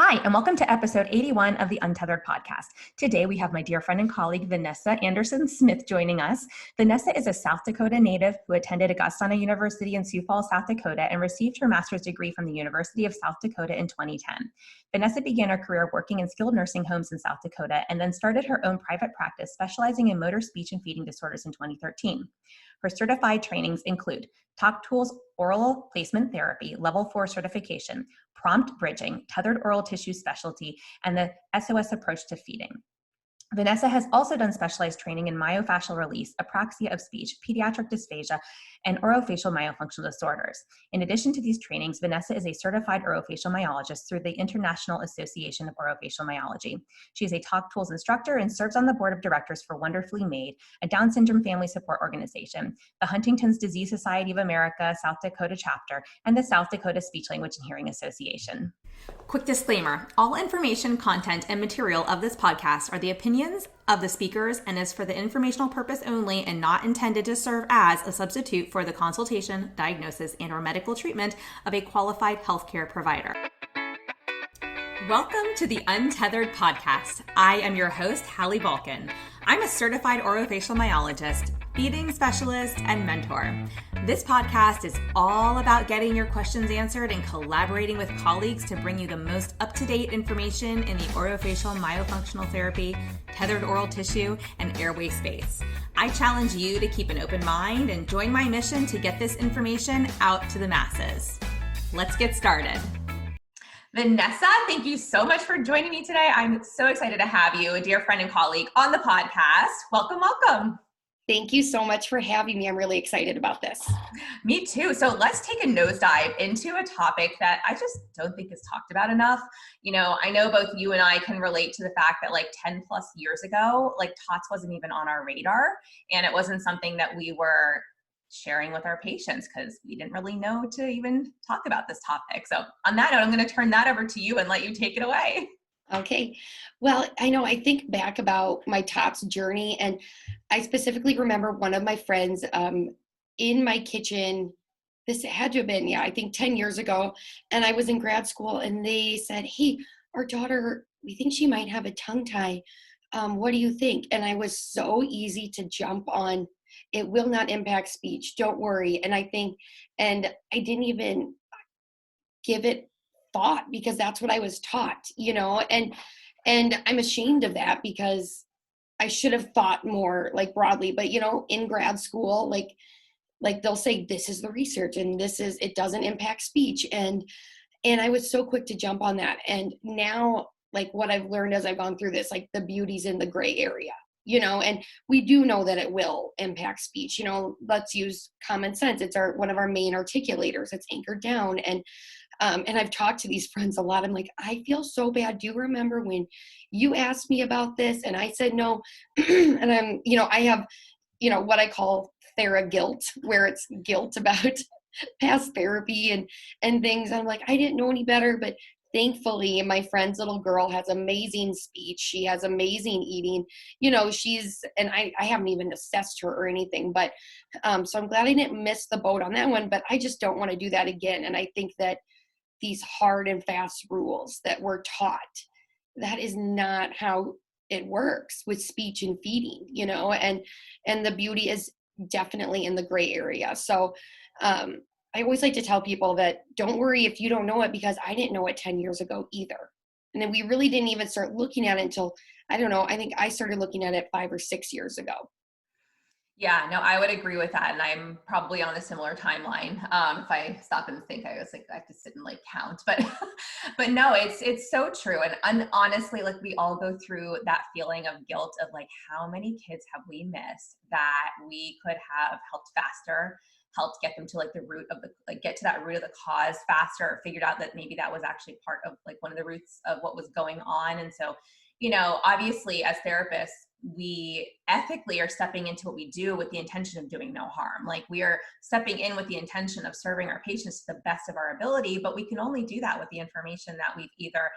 Hi, and welcome to episode 81 of the Untethered podcast. Today, we have my dear friend and colleague, Vanessa Anderson-Smith, joining us. Vanessa is a South Dakota native who attended Augusta University in Sioux Falls, South Dakota, and received her master's degree from the University of South Dakota in 2010. Vanessa began her career working in skilled nursing homes in South Dakota and then started her own private practice specializing in motor, speech, and feeding disorders in 2013. Her certified trainings include TOTs oral placement therapy, level 4 certification, prompt bridging, tethered oral tissue specialty, and the SOS approach to feeding. Vanessa has also done specialized training in myofunctional release, apraxia of speech, pediatric dysphagia, and orofacial myofunctional disorders. In addition to these trainings, Vanessa is a certified orofacial myologist through the International Association of Orofacial Myology. She is a TOTs instructor and serves on the board of directors for Wonderfully Made, a Down syndrome family support organization, the Huntington's Disease Society of America South Dakota chapter, and the South Dakota Speech Language and Hearing Association. Quick disclaimer, all information, content, and material of this podcast are the opinions of the speakers and is for the informational purpose only and not intended to serve as a substitute for the consultation, diagnosis, and/or medical treatment of a qualified healthcare provider. Welcome to the Untethered podcast. I am your host, Hallie Balkin. I'm a certified orofacial myologist, feeding specialist, and mentor. This podcast is all about getting your questions answered and collaborating with colleagues to bring you the most up-to-date information in the orofacial myofunctional therapy, tethered oral tissue, and airway space. I challenge you to keep an open mind and join my mission to get this information out to the masses. Let's get started. Vanessa, thank you so much for joining me today. I'm so excited to have you, a dear friend and colleague, on the podcast. Welcome, welcome. Thank you so much for having me. I'm really excited about this. Me too. So let's take a nosedive into a topic that I just don't think is talked about enough. You know, I know both you and I can relate to the fact that like 10 plus years ago, like TOTS wasn't even on our radar, and it wasn't something that we were sharing with our patients because we didn't really know to even talk about this topic. So on that note, I'm going to turn that over to you and let you take it away. Okay. Well, I think back about my TOTS journey, and I specifically remember one of my friends in my kitchen. This had to have been, I think 10 years ago. And I was in grad school and they said, "Hey, our daughter, we think she might have a tongue tie. What do you think?" And I was so easy to jump on. It will not impact speech. Don't worry. And I didn't even give it thought because that's what I was taught, and I'm ashamed of that because I should have thought more like broadly, but in grad school, like they'll say, this is the research and it doesn't impact speech. And I was so quick to jump on that. And now, like what I've learned as I've gone through this, like the beauty's in the gray area, and we do know that it will impact speech. Let's use common sense. It's one of our main articulators. It's anchored down. And I've talked to these friends a lot. I'm like, I feel so bad. Do you remember when you asked me about this? And I said no. And I have, what I call thera guilt, where it's guilt about past therapy and things. I'm like, I didn't know any better, but thankfully my friend's little girl has amazing speech. She has amazing eating, and I haven't even assessed her or anything, but so I'm glad I didn't miss the boat on that one, but I just don't want to do that again. And I think that these hard and fast rules that we're taught, that is not how it works with speech and feeding, and the beauty is definitely in the gray area. So I always like to tell people that don't worry if you don't know it, because I didn't know it 10 years ago either. And then we really didn't even start looking at it until, I don't know, I think I started looking at it 5 or 6 years ago. Yeah, no, I would agree with that. And I'm probably on a similar timeline. If I stop and think, I was like, I have to sit and like count, but no, it's so true. And honestly, like we all go through that feeling of guilt of like, how many kids have we missed that we could have helped faster, helped get them to like the root of get to that root of the cause faster, or figured out that maybe that was actually part of like one of the roots of what was going on. And so, obviously as therapists, we ethically are stepping into what we do with the intention of doing no harm. Like we are stepping in with the intention of serving our patients to the best of our ability, but we can only do that with the information that we've either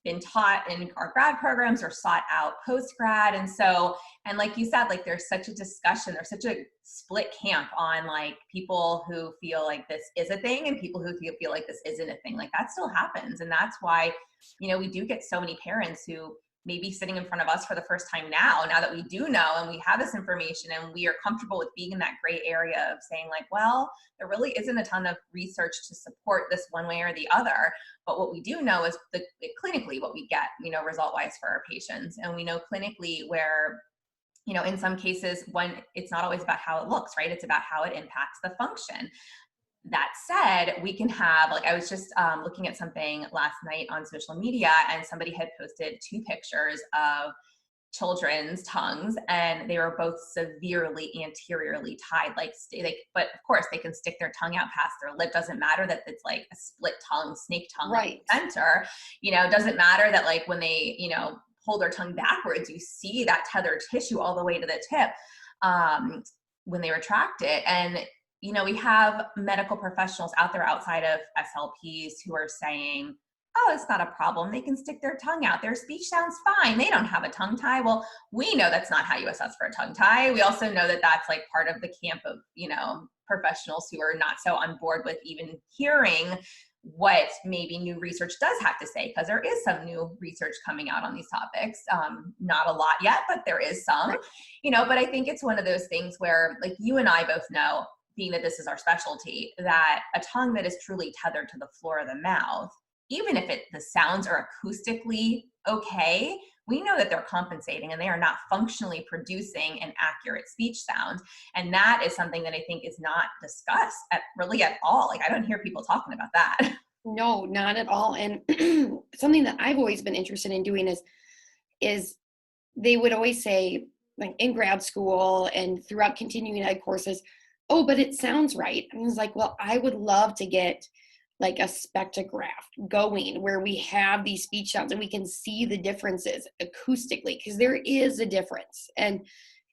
been taught in our grad programs or sought out post-grad. And so, and like you said, like there's such a discussion, there's such a split camp on like people who feel like this is a thing and people who feel like this isn't a thing. Like that still happens. And that's why, you know, we do get so many parents who may be sitting in front of us for the first time now that we do know and we have this information and we are comfortable with being in that gray area of saying like, well, there really isn't a ton of research to support this one way or the other. But what we do know is clinically what we get, you know, result-wise for our patients. And we know clinically where, you know, in some cases, when it's not always about how it looks, right? It's about how it impacts the function. That said, we can have, like, I was just looking at something last night on social media and somebody had posted 2 pictures of children's tongues and they were both severely anteriorly tied, but of course they can stick their tongue out past their lip. Doesn't matter that it's like a split tongue, snake tongue Right. center, you know, doesn't matter that like when they, you know, pull their tongue backwards, you see that tethered tissue all the way to the tip when they retract it. And you know, we have medical professionals out there outside of SLPs who are saying, oh, it's not a problem. They can stick their tongue out. Their speech sounds fine. They don't have a tongue tie. Well, we know that's not how you assess for a tongue tie. We also know that that's like part of the camp of, you know, professionals who are not so on board with even hearing what maybe new research does have to say, because there is some new research coming out on these topics. Not a lot yet, but there is some, you know, but I think it's one of those things where like you and I both know, being that this is our specialty, that a tongue that is truly tethered to the floor of the mouth, even if the sounds are acoustically okay, we know that they're compensating and they are not functionally producing an accurate speech sound. And that is something that I think is not discussed really at all. Like I don't hear people talking about that. No, not at all. And something that I've always been interested in doing is they would always say, like in grad school and throughout continuing ed courses, oh, but it sounds right. And I was like, well, I would love to get like a spectrograph going where we have these speech sounds and we can see the differences acoustically, because there is a difference. And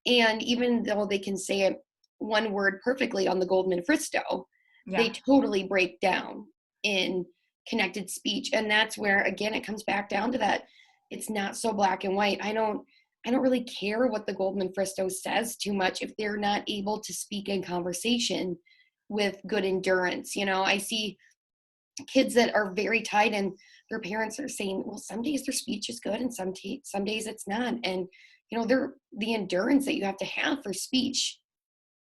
even though they can say it one word perfectly on the Goldman-Fristow, they totally break down in connected speech. And that's where, again, it comes back down to that. It's not so black and white. I don't really care what the Goldman-Fristow says too much if they're not able to speak in conversation with good endurance. You know, I see kids that are very tight and their parents are saying, well, some days their speech is good and some days it's not. And, you know, the endurance that you have to have for speech,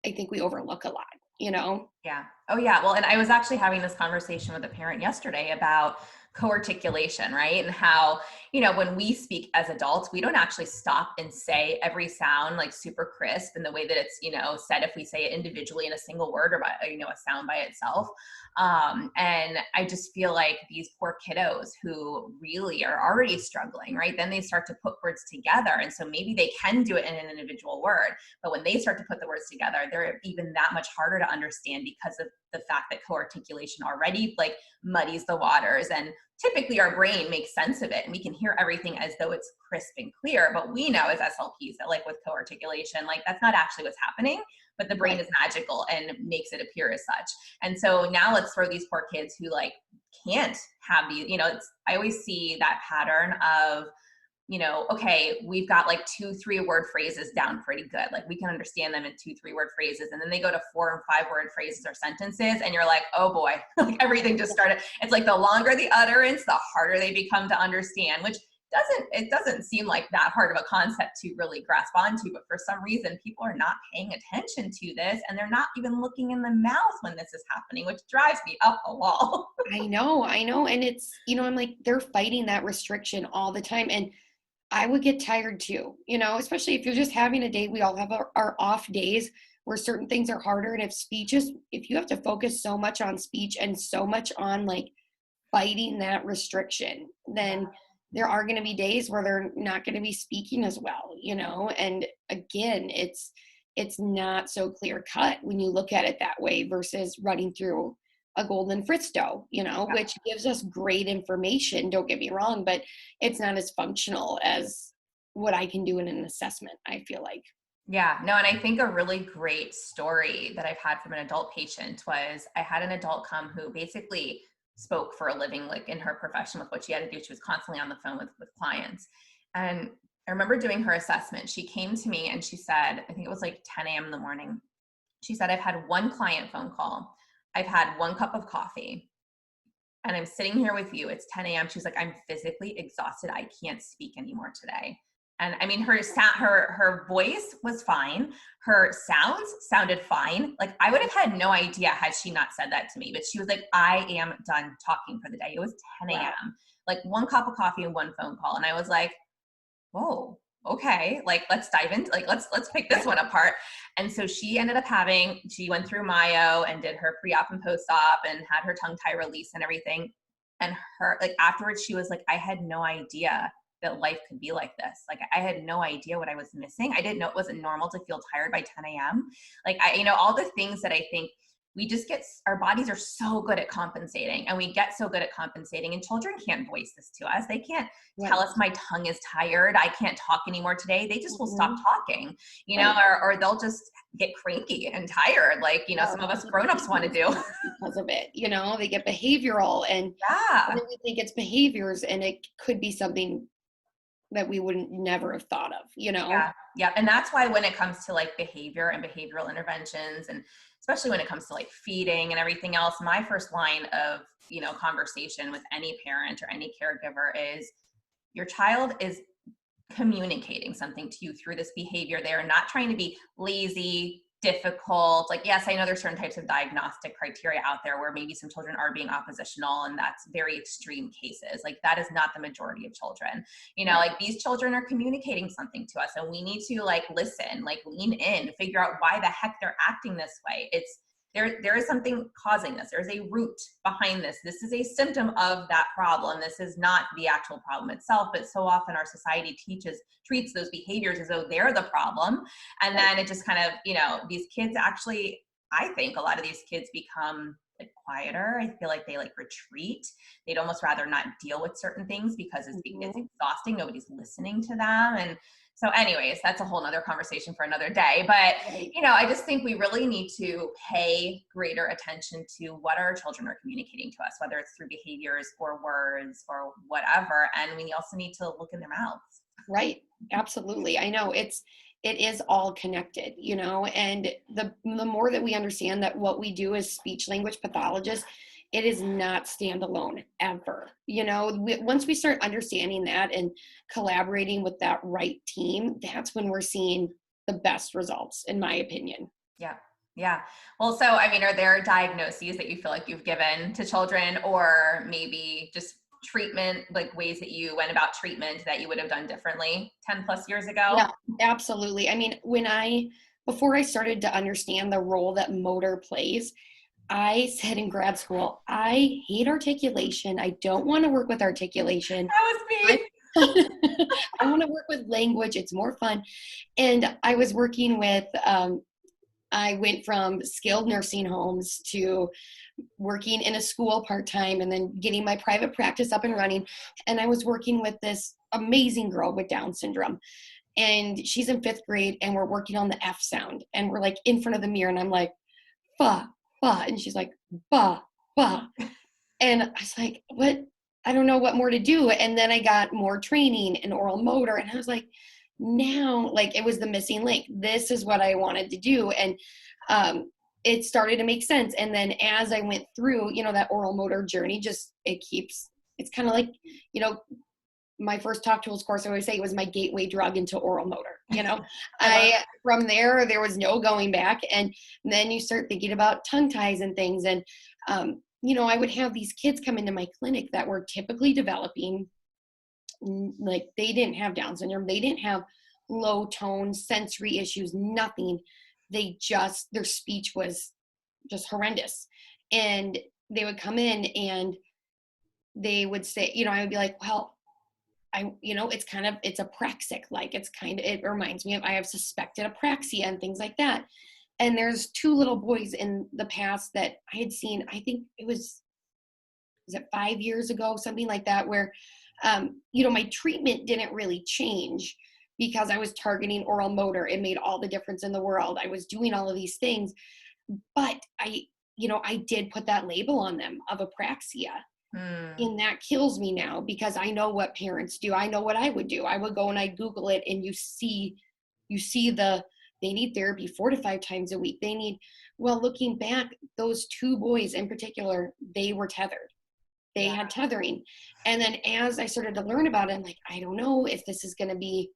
I think we overlook a lot, you know? Yeah. Oh yeah. Well, and I was actually having this conversation with a parent yesterday about co-articulation, right? And how, you know, when we speak as adults, we don't actually stop and say every sound like super crisp in the way that it's, you know, said if we say it individually in a single word or by, you know, a sound by itself. And I just feel like these poor kiddos who really are already struggling, right? Then they start to put words together. And so maybe they can do it in an individual word, but when they start to put the words together, they're even that much harder to understand because of the fact that co-articulation already like muddies the waters. And typically our brain makes sense of it and we can hear everything as though it's crisp and clear, but we know as SLPs that like with co-articulation, like that's not actually what's happening, but the brain is magical and makes it appear as such. And so now let's throw these poor kids who like can't have these, you know, I always see that pattern of, you know, okay, we've got like 2-3 word phrases down pretty good. Like we can understand them in 2-3 word phrases. And then they go to 4 and 5 word phrases or sentences. And you're like, oh boy, like everything just started. It's like the longer the utterance, the harder they become to understand, which it doesn't seem like that hard of a concept to really grasp onto. But for some reason, people are not paying attention to this and they're not even looking in the mouth when this is happening, which drives me up a wall. I know. And it's, you know, I'm like, they're fighting that restriction all the time. And I would get tired too, you know, especially if you're just having a day. We all have our off days where certain things are harder. And if you have to focus so much on speech and so much on like fighting that restriction, then there are going to be days where they're not going to be speaking as well, you know? And again, it's not so clear cut when you look at it that way versus running through a Goldman-Fristow, you know, which gives us great information. Don't get me wrong, but it's not as functional as what I can do in an assessment, I feel like. Yeah, no, and I think a really great story that I've had from an adult patient was I had an adult come who basically spoke for a living, like in her profession with what she had to do. She was constantly on the phone with clients. And I remember doing her assessment. She came to me and she said, I think it was like 10 a.m. in the morning. She said, I've had one client phone call. I've had one cup of coffee and I'm sitting here with you. It's 10 a.m. She's like, I'm physically exhausted. I can't speak anymore today. And I mean, her voice was fine. Her sounds sounded fine. Like I would have had no idea had she not said that to me, but she was like, I am done talking for the day. It was 10 a.m. Wow. Like one cup of coffee and one phone call. And I was like, whoa, okay. Like, let's dive into, like, let's pick this one apart. And so she went through Myo and did her pre-op and post-op and had her tongue tie release and everything. And like afterwards, she was like, I had no idea that life could be like this. Like I had no idea what I was missing. I didn't know it wasn't normal to feel tired by 10 a.m. Like all the things that I think we just our bodies are so good at compensating, and we get so good at compensating, and children can't voice this to us. They can't tell us my tongue is tired. I can't talk anymore today. They just will stop talking, or they'll just get cranky and tired. Like, some of us grownups want to do because of it, they get behavioral and then we think it's behaviors, and it could be something that we wouldn't never have thought of, Yeah. And that's why when it comes to like behavior and behavioral interventions, and especially when it comes to like feeding and everything else, my first line of, conversation with any parent or any caregiver is your child is communicating something to you through this behavior. They're not trying to be lazy, difficult. Like, yes, I know there's certain types of diagnostic criteria out there where maybe some children are being oppositional, and that's very extreme cases. Like that is not the majority of children. Like these children are communicating something to us, and we need to like listen, like lean in, figure out why the heck they're acting this way. There is something causing this. There's a root behind this. This is a symptom of that problem. This is not the actual problem itself, but so often our society treats those behaviors as though they're the problem. And then it just kind of, these kids actually, I think a lot of these kids become like quieter. I feel like they like retreat. They'd almost rather not deal with certain things because it's exhausting. Nobody's listening to them. And so anyways, that's a whole nother conversation for another day. But, I just think we really need to pay greater attention to what our children are communicating to us, whether it's through behaviors or words or whatever. And we also need to look in their mouths. Right. Absolutely. I know it is all connected, and the more that we understand that what we do as speech language pathologists, it is not standalone ever. Once we start understanding that and collaborating with that right team, that's when we're seeing the best results, in my opinion. Yeah. Yeah. Well, so, are there diagnoses that you feel like you've given to children, or maybe just treatment, like ways that you went about treatment that you would have done differently 10 plus years ago? Yeah, absolutely. Before I started to understand the role that motor plays, I said in grad school, I hate articulation. I don't want to work with articulation. That was me. I want to work with language. It's more fun. And I was working with, I went from skilled nursing homes to working in a school part-time and then getting my private practice up and running. And I was working with this amazing girl with Down syndrome. And she's in 5th grade and we're working on the F sound. And we're like in front of the mirror and I'm like, bah, bah. And she's like, bah, bah. And I was like, what? I don't know what more to do. And then I got more training in oral motor. And I was like, now, like it was the missing link. This is what I wanted to do. And it started to make sense. And then as I went through, that oral motor journey, it's kind of like, my first talk tools course, I always say it was my gateway drug into oral motor. From there was no going back. And then you start thinking about tongue ties and things. And, I would have these kids come into my clinic that were typically developing, like they didn't have Down syndrome. They didn't have low tone, sensory issues, nothing. Their speech was just horrendous. And they would come in and they would say, I would be like, well, it's apraxic. Like it reminds me of, I have suspected apraxia and things like that. And there's 2 little boys in the past that I had seen, I think was it 5 years ago, something like that, where, my treatment didn't really change because I was targeting oral motor. It made all the difference in the world. I was doing all of these things, but I did put that label on them of apraxia. Mm. And that kills me now, because I know what parents do. I know what I would do. I would go and I Google it, and you see they need therapy 4 to 5 times a week. Well, looking back, those 2 boys in particular, they were tethered. They Yeah. had tethering. And then as I started to learn about it, I'm like, I don't know if this is going to be,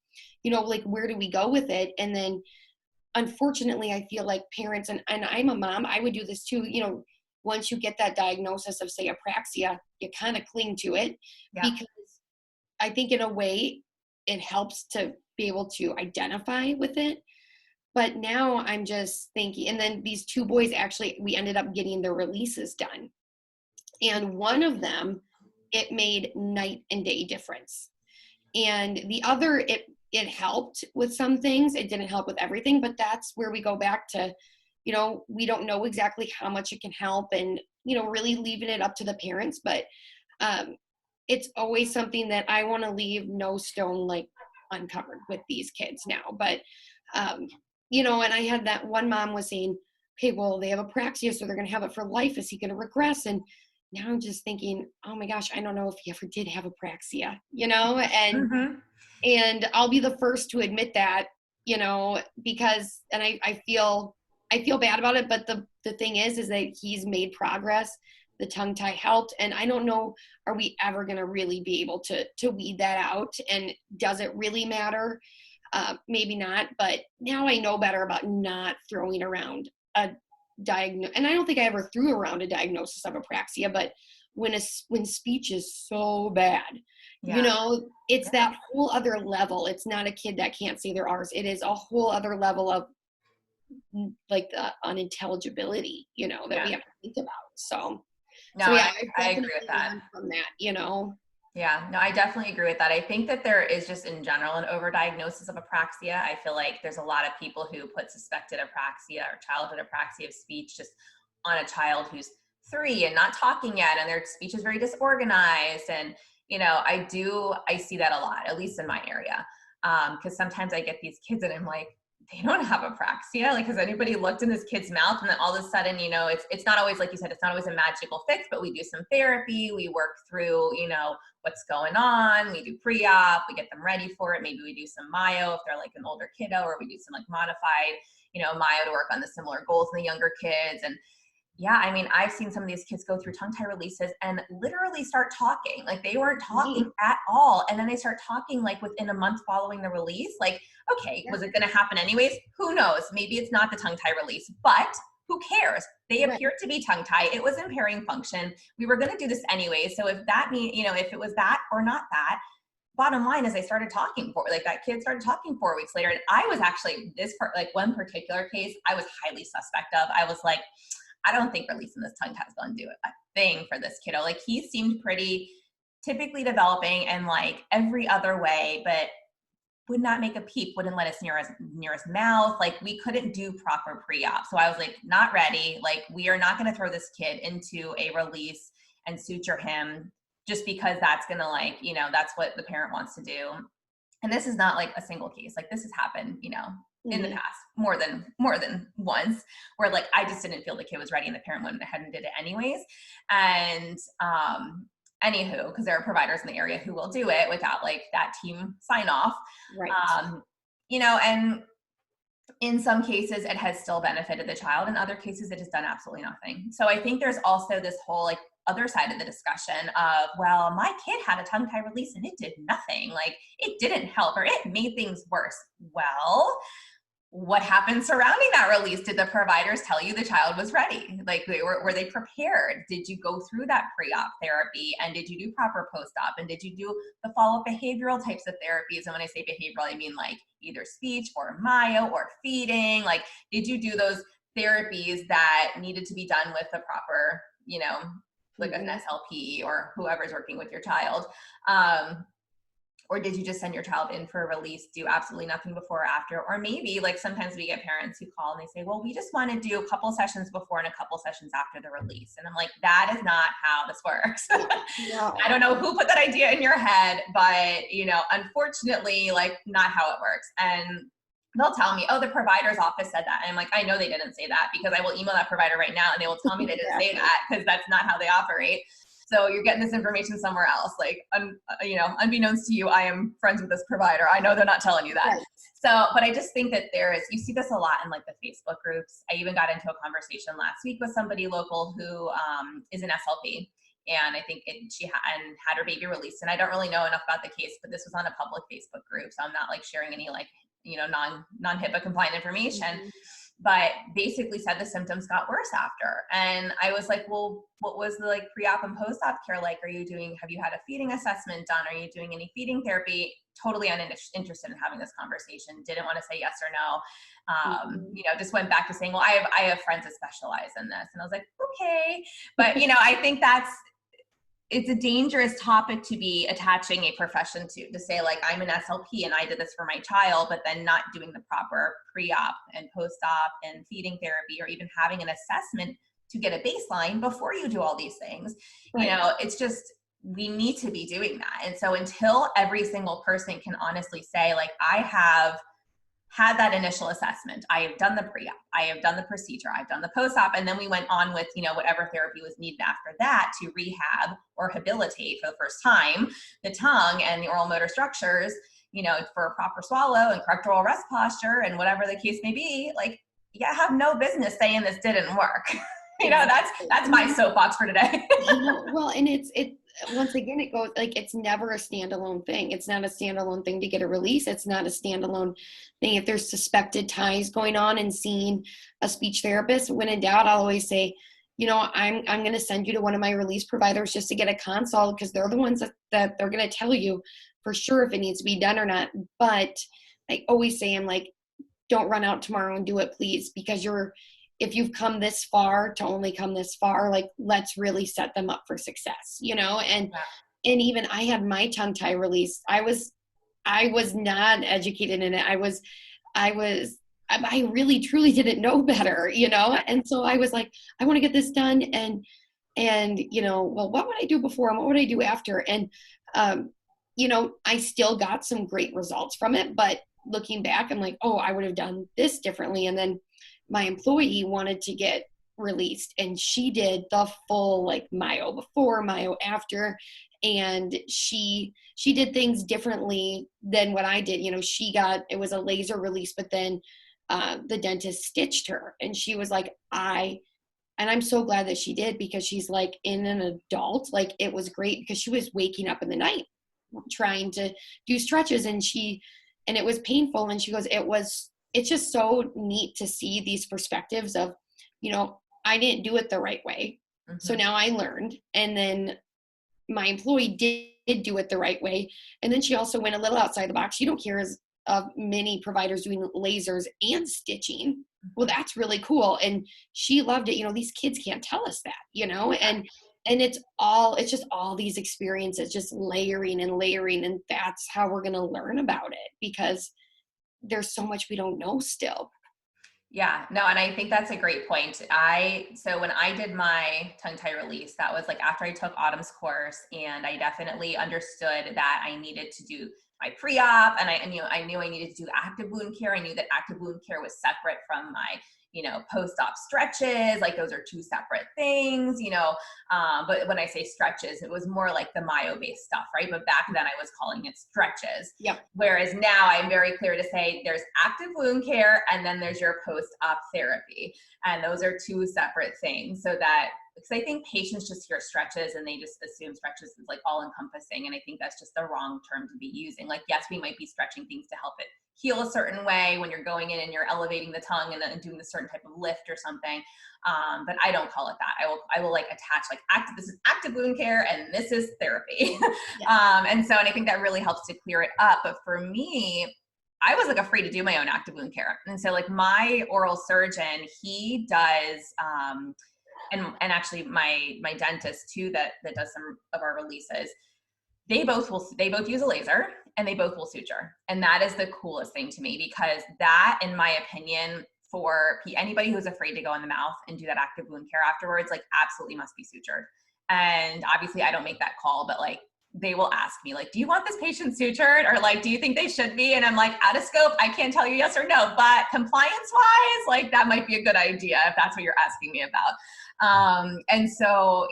like, where do we go with it? And then unfortunately, I feel like parents, and I'm a mom, I would do this too, once you get that diagnosis of, say, apraxia, you kind of cling to it, Yeah. because I think in a way it helps to be able to identify with it. But now I'm just thinking, and then these 2 boys, actually, we ended up getting their releases done. And one of them, it made night and day difference. And the other, it helped with some things. It didn't help with everything, but that's where we go back to, we don't know exactly how much it can help, and, really leaving it up to the parents. But it's always something that I want to leave no stone like uncovered with these kids now. But, and I had that one mom was saying, okay, well, they have apraxia, so they're going to have it for life. Is he going to regress? And now I'm just thinking, oh my gosh, I don't know if he ever did have apraxia, Mm-hmm. and I'll be the first to admit that, because, and I feel bad about it, but the thing is that he's made progress. The tongue tie helped. And I don't know, are we ever going to really be able to weed that out? And does it really matter? Maybe not, but now I know better about not throwing around a diagnosis. And I don't think I ever threw around a diagnosis of apraxia, but when speech is so bad, Yeah. it's that whole other level. It's not a kid that can't say their R's. It is a whole other level of, like, the unintelligibility, that we have to think about. So yeah, I I agree definitely with that. learned from that, Yeah, no, I definitely agree with that. I think that there is just in general an overdiagnosis of apraxia. I feel like there's a lot of people who put suspected apraxia or childhood apraxia of speech just on a child who's 3 and not talking yet, and their speech is very disorganized. And, I see that a lot, at least in my area. Because sometimes I get these kids and I'm like, they don't have apraxia. Like, has anybody looked in this kid's mouth? And then all of a sudden, it's not always, like you said, it's not always a magical fix, but we do some therapy. We work through, what's going on. We do pre-op, we get them ready for it. Maybe we do some myo if they're like an older kiddo, or we do some like modified, myo to work on the similar goals in the younger kids. And yeah, I mean, I've seen some of these kids go through tongue tie releases and literally start talking. Like, they weren't talking at all. And then they start talking like within a month following the release. Like, okay, was it going to happen anyways? Who knows? Maybe it's not the tongue tie release, but who cares? They appeared to be tongue tie. It was impairing function. We were going to do this anyway. So if that mean, if it was that or not that, bottom line is they started talking that kid started talking 4 weeks later. And I was actually one particular case, I was highly suspect of. I was like, I don't think releasing this tongue tie is going to do a thing for this kiddo. Like, he seemed pretty typically developing and like every other way, but would not make a peep, wouldn't let us near his mouth. Like, we couldn't do proper pre-op. So I was like, not ready. Like, we are not going to throw this kid into a release and suture him just because that's going to that's what the parent wants to do. And this is not like a single case. Like, this has happened, in the past more than once, where like I just didn't feel the kid was ready and the parent went ahead and did it anyways. And anywho, because there are providers in the area who will do it without like that team sign off. Right. And in some cases it has still benefited the child. In other cases it has done absolutely nothing. So I think there's also this whole like other side of the discussion of, well, my kid had a tongue tie release and it did nothing. Like, it didn't help, or it made things worse. Well, what happened surrounding that release? Did the providers tell you the child was ready? Like, were they prepared? Did you go through that pre-op therapy? And did you do proper post-op? And did you do the follow-up behavioral types of therapies? And when I say behavioral, I mean like either speech or myo or feeding. Like, did you do those therapies that needed to be done with the proper, like an SLP or whoever's working with your child? Or did you just send your child in for a release, do absolutely nothing before or after? Or maybe, like, sometimes we get parents who call and they say, well, we just want to do a couple sessions before and a couple sessions after the release. And I'm like, that is not how this works. No. I don't know who put that idea in your head, but, unfortunately, like, not how it works. And they'll tell me, oh, the provider's office said that. And I'm like, I know they didn't say that, because I will email that provider right now and they will tell me they didn't say that, because that's not how they operate. So you're getting this information somewhere else. Like, unbeknownst to you, I am friends with this provider. I know they're not telling you that. Right. So, but I just think that you see this a lot in like the Facebook groups. I even got into a conversation last week with somebody local who is an SLP. And I think she had her baby released. And I don't really know enough about the case, but this was on a public Facebook group. So I'm not like sharing any like, non-HIPAA compliant information. Mm-hmm. But basically said the symptoms got worse after. And I was like, well, what was the like pre-op and post-op care like? Have you had a feeding assessment done? Are you doing any feeding therapy? Totally uninterested in having this conversation. Didn't want to say yes or no. Just went back to saying, well, I have friends that specialize in this. And I was like, okay. But, I think it's a dangerous topic to be attaching a profession to say like, I'm an SLP and I did this for my child, but then not doing the proper pre-op and post-op and feeding therapy, or even having an assessment to get a baseline before you do all these things. Right. It's just, we need to be doing that. And so until every single person can honestly say like, I have had that initial assessment, I have done the pre-op, I have done the procedure, I've done the post-op, and then we went on with, whatever therapy was needed after that to rehab or rehabilitate for the first time the tongue and the oral motor structures, for a proper swallow and correct oral rest posture and whatever the case may be. Like, you have no business saying this didn't work. That's my soapbox for today. Well, and it once again, it goes like, it's never a standalone thing. It's not a standalone thing to get a release. It's not a standalone thing. If there's suspected ties going on and seeing a speech therapist, when in doubt, I'll always say, I'm going to send you to one of my release providers just to get a consult, because they're the ones that they're going to tell you for sure if it needs to be done or not. But I always say, I'm like, don't run out tomorrow and do it, please, because if you've come this far to only come this far, like, let's really set them up for success, and even I had my tongue tie release. I was not educated in it. I really truly didn't know better, and so I was like, I want to get this done. And well, what would I do before and what would I do after? And, I still got some great results from it, but looking back, I'm like, oh, I would have done this differently. And then my employee wanted to get released, and she did the full like myo before, myo after, and she did things differently than what I did. It was a laser release, but then the dentist stitched her, and she was like, and I'm so glad that she did, because she's like, in an adult, like, it was great, because she was waking up in the night trying to do stretches, and it was painful. And she goes, it's just so neat to see these perspectives of, I didn't do it the right way. Mm-hmm. So now I learned. And then my employee did do it the right way. And then she also went a little outside the box. You don't hear of many providers doing lasers and stitching. Mm-hmm. Well, that's really cool. And she loved it. These kids can't tell us that, and it's just all these experiences just layering and layering. And that's how we're going to learn about it, because there's so much we don't know still. Yeah, no, and I think that's a great point. So when I did my tongue tie release, that was like after I took Autumn's course, and I definitely understood that I needed to do my pre-op, and I knew I needed to do active wound care. I knew that active wound care was separate from my post-op stretches. Like, those are two separate things, but when I say stretches, it was more like the myo-based stuff, right? But back then I was calling it stretches. Yep. Whereas now I'm very clear to say there's active wound care, and then there's your post-op therapy. And those are two separate things, because I think patients just hear stretches and they just assume stretches is like all encompassing. And I think that's just the wrong term to be using. Like, yes, we might be stretching things to help it heal a certain way when you're going in and you're elevating the tongue and doing a certain type of lift or something. But I don't call it that. I will like attach like this is active wound care and this is therapy. Yeah. And I think that really helps to clear it up. But for me, I was like afraid to do my own active wound care. And so like my oral surgeon, he does, and actually my dentist too, that does some of our releases, they both use a laser and they both will suture. And that is the coolest thing to me, because that, in my opinion, for anybody who's afraid to go in the mouth and do that active wound care afterwards, like, absolutely must be sutured. And obviously I don't make that call, but like, they will ask me like, do you want this patient sutured? Or like, do you think they should be? And I'm like, out of scope, I can't tell you yes or no, but compliance wise, like that might be a good idea if that's what you're asking me about. And so,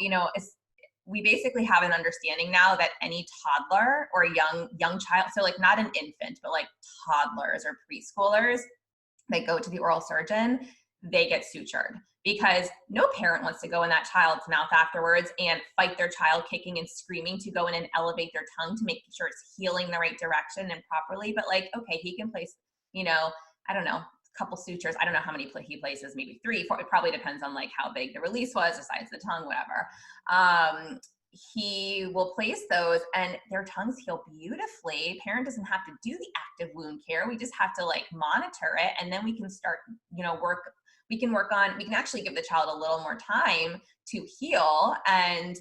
we basically have an understanding now that any toddler or a young child, so like not an infant, but like toddlers or preschoolers that go to the oral surgeon, they get sutured, because no parent wants to go in that child's mouth afterwards and fight their child kicking and screaming to go in and elevate their tongue to make sure it's healing the right direction and properly. But like, okay, he can place, I don't know, a couple sutures. I don't know how many he places, maybe 3, 4. It probably depends on like how big the release was, the size of the tongue, whatever. He will place those and their tongues heal beautifully. Parent doesn't have to do the active wound care. We just have to like monitor it. And then we can start, we can actually give the child a little more time to heal. And,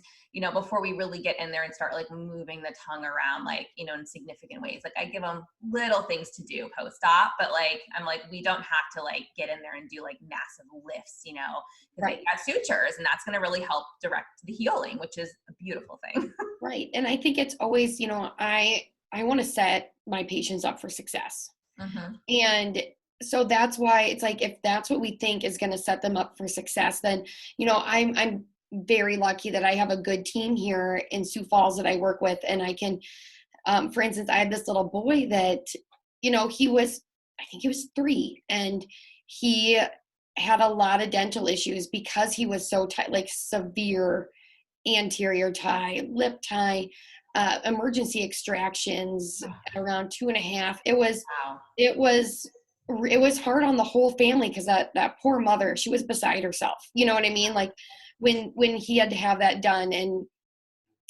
before we really get in there and start like moving the tongue around, like, in significant ways, like I give them little things to do post-op, but like, I'm like, we don't have to like get in there and do like massive lifts, because we got sutures and that's going to really help direct the healing, which is a beautiful thing. Right. And I think it's always, I want to set my patients up for success. Mm-hmm. And so that's why it's like, if that's what we think is going to set them up for success, then, I'm very lucky that I have a good team here in Sioux Falls that I work with. And I can, for instance, I had this little boy that, I think he was 3, and he had a lot of dental issues because he was so tight, like severe anterior tie, lip tie, emergency extractions around 2.5. It was hard on the whole family, because that poor mother, she was beside herself. You know what I mean? Like when he had to have that done, and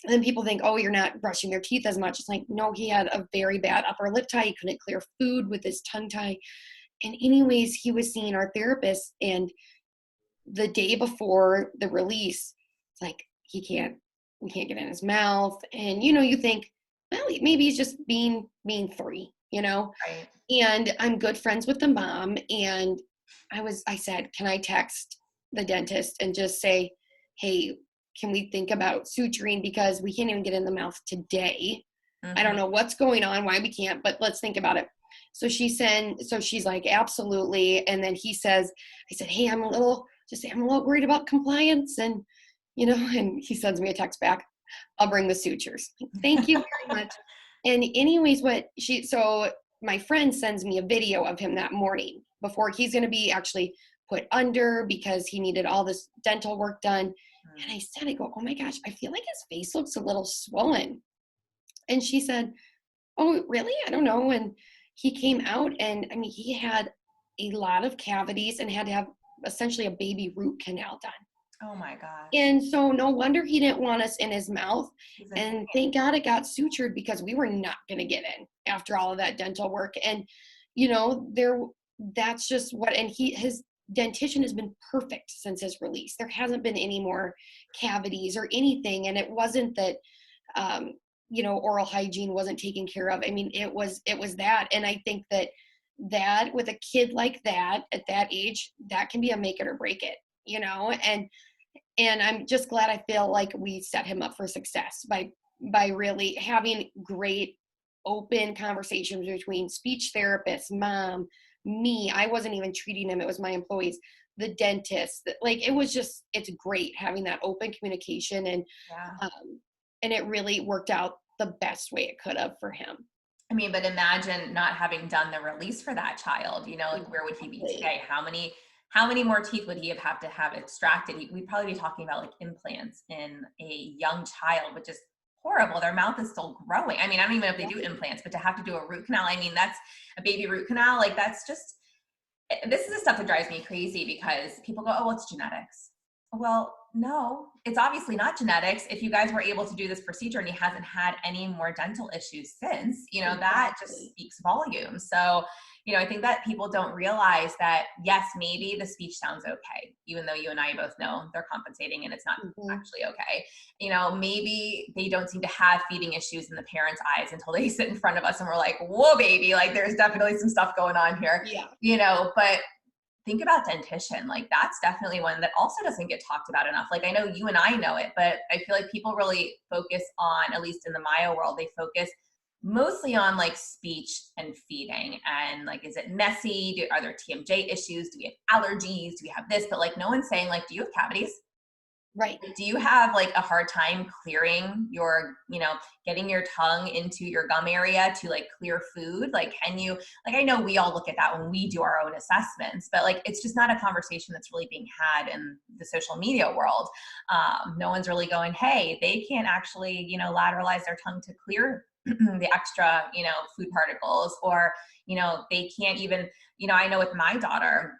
then people think, oh, you're not brushing their teeth as much. It's like, no, he had a very bad upper lip tie. He couldn't clear food with his tongue tie. And anyways, he was seeing our therapist, and the day before the release, it's like, we can't get in his mouth. And, you think, well, maybe he's just being 3, Right. And I'm good friends with the mom. And I said, can I text the dentist and just say, hey, can we think about suturing, because we can't even get in the mouth today. Mm-hmm. I don't know what's going on, why we can't, but let's think about it. So she's like, absolutely. And then I said, hey, I'm a little worried about compliance. And, and he sends me a text back, I'll bring the sutures. Thank you very much. And anyways, so my friend sends me a video of him that morning before he's going to be actually put under, because he needed all this dental work done. And I go, oh my gosh, I feel like his face looks a little swollen. And she said, oh, really? I don't know. And he came out, and he had a lot of cavities and had to have essentially a baby root canal done. Oh my God. And so no wonder he didn't want us in his mouth. And thank God it got sutured, because we were not going to get in after all of that dental work. And, that's just what, and his dentition has been perfect since his release. There hasn't been any more cavities or anything. And it wasn't that, oral hygiene wasn't taken care of. It was that. And I think that with a kid like that at that age, that can be a make it or break it, and I'm just glad I feel like we set him up for success by really having great open conversations between speech therapists, mom, me. I wasn't even treating him. It was my employees, the dentist. Like, it's great having that open communication, and it really worked out the best way it could have for him. But imagine not having done the release for that child, like where would he be today? How many more teeth would he have to have extracted? We'd probably be talking about like implants in a young child, which is horrible. Their mouth is still growing. I don't even know if they do implants, but to have to do a root canal, that's a baby root canal. Like, that's just, this is the stuff that drives me crazy, because people go, oh, well, it's genetics. Well, no, it's obviously not genetics. If you guys were able to do this procedure and he hasn't had any more dental issues since, that just speaks volumes. So, I think that people don't realize that, yes, maybe the speech sounds okay, even though you and I both know they're compensating and it's not actually okay. Maybe they don't seem to have feeding issues in the parents' eyes until they sit in front of us and we're like, whoa, baby, like there's definitely some stuff going on here. Yeah. But think about dentition. Like that's definitely one that also doesn't get talked about enough. Like I know you and I know it, but I feel like people really focus on, at least in the myo world, they focus mostly on like speech and feeding and like, is it messy? Are there TMJ issues? Do we have allergies? Do we have this? But like no one's saying like, do you have cavities? Right. Do you have like a hard time clearing your, getting your tongue into your gum area to like clear food? Like, can you, like, I know we all look at that when we do our own assessments, but like, it's just not a conversation that's really being had in the social media world. No one's really going, hey, they can't actually, lateralize their tongue to clear the extra, food particles, or, they can't even, I know with my daughter,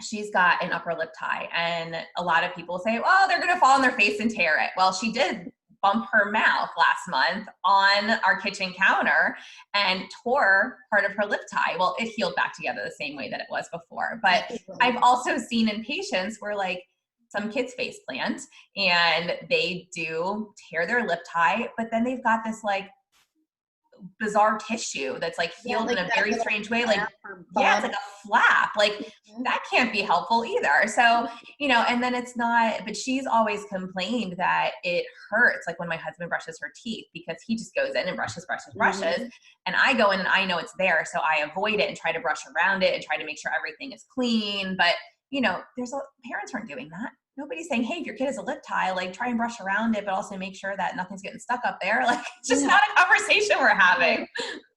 she's got an upper lip tie, and a lot of people say, well, they're going to fall on their face and tear it. Well, she did bump her mouth last month on our kitchen counter and tore part of her lip tie. Well, it healed back together the same way that it was before. But I've also seen in patients where like some kids face plant and they do tear their lip tie, but then they've got this like bizarre tissue that's like healed in a very strange way. Like, yeah, it's like a flap. Like that can't be helpful either. So, and then it's not, but she's always complained that it hurts. Like when my husband brushes her teeth, because he just goes in and brushes. And I go in and I know it's there. So I avoid it and try to brush around it and try to make sure everything is clean. But, parents aren't doing that. Nobody's saying, hey, if your kid has a lip tie, like try and brush around it, but also make sure that nothing's getting stuck up there. Like it's just not a conversation we're having.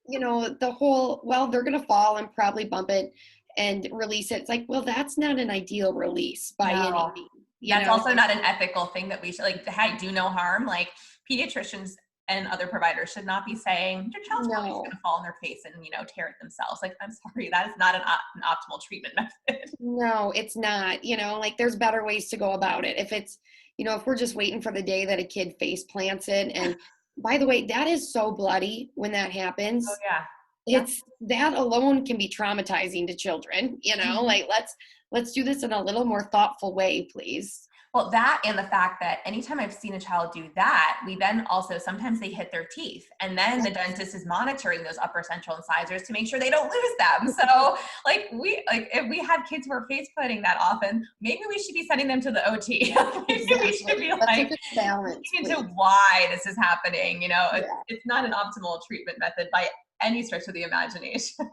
The whole, well, they're going to fall and probably bump it and release it. It's like, well, that's not an ideal release by any means. That's also not an ethical thing that we should, like, hey, do no harm. Like pediatricians and other providers should not be saying your child's probably going to fall on their face and, tear it themselves. Like, I'm sorry, that is not an optimal treatment method. No, it's not, like there's better ways to go about it. If it's, if we're just waiting for the day that a kid face plants it. And by the way, that is so bloody when that happens. Oh yeah. It's that alone can be traumatizing to children, like let's do this in a little more thoughtful way, please. Well, that and the fact that anytime I've seen a child do that, we then also, sometimes they hit their teeth, and then the dentist is monitoring those upper central incisors to make sure they don't lose them. So if we have kids who are face putting that often, maybe we should be sending them to the OT. Maybe we should be like, into why this is happening. It's not an optimal treatment method by any stretch of the imagination.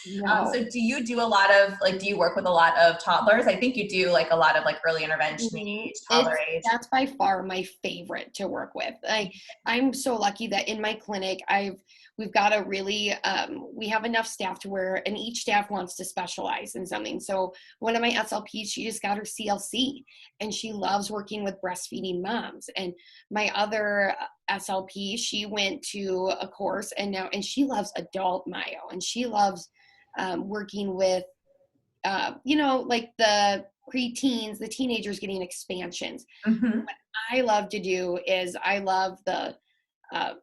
No. So do you do a lot of, like, do you work with a lot of toddlers? I think you do like a lot of like early intervention age, toddler age. That's by far my favorite to work with. I'm so lucky that in my clinic, we've got a really, we have enough staff to where, and each staff wants to specialize in something. So one of my SLPs, she just got her CLC and she loves working with breastfeeding moms. And my other SLP, she went to a course and she loves adult myo, and she loves working with, like the preteens, the teenagers getting expansions. Mm-hmm. What I love to do is I love the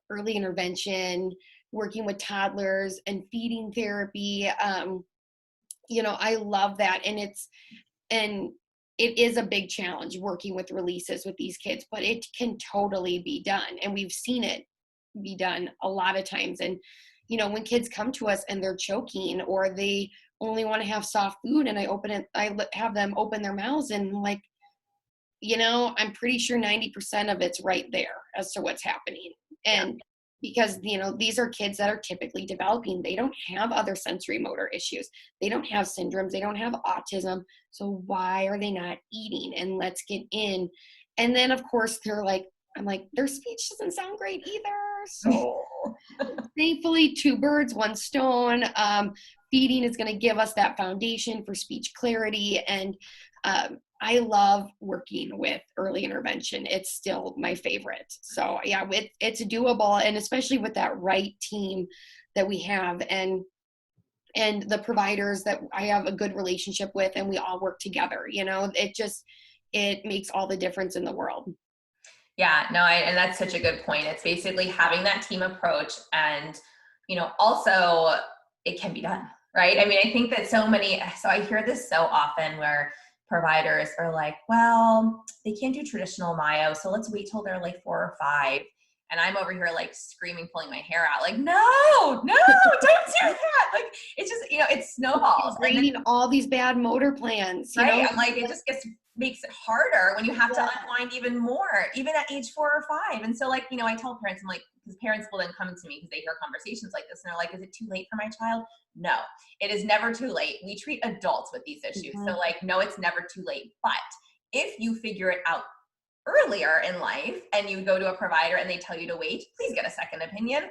early intervention, working with toddlers and feeding therapy. I love that. And it is a big challenge working with releases with these kids, but it can totally be done. And we've seen it be done a lot of times. And, when kids come to us and they're choking or they only want to have soft food, and I have them open their mouths and like, I'm pretty sure 90% of it's right there as to what's happening. And because, these are kids that are typically developing. They don't have other sensory motor issues. They don't have syndromes. They don't have autism. So why are they not eating? And let's get in. And then of course I'm like, their speech doesn't sound great either. So thankfully, 2 birds, 1 stone. Feeding is going to give us that foundation for speech clarity. And I love working with early intervention. It's still my favorite. So yeah, it's doable. And especially with that right team that we have and the providers that I have a good relationship with, and we all work together, it makes all the difference in the world. Yeah, no, and that's such a good point. It's basically having that team approach, and, also it can be done, right? I mean, I think that so I hear this so often where providers are like, well, they can't do traditional myo, so let's wait till they're like 4 or 5. And I'm over here like screaming, pulling my hair out, like, no, don't do that. Like, it's just, it snowballs. Ingraining all these bad motor plans, you know? I'm like, it just makes it harder when you have to unwind even more, even at age 4 or 5. And so like, I tell parents, I'm like, because parents will then come to me because they hear conversations like this and they're like, is it too late for my child? No, it is never too late. We treat adults with these issues. So like, no, it's never too late. But if you figure it out earlier in life and you go to a provider and they tell you to wait, please get a second opinion.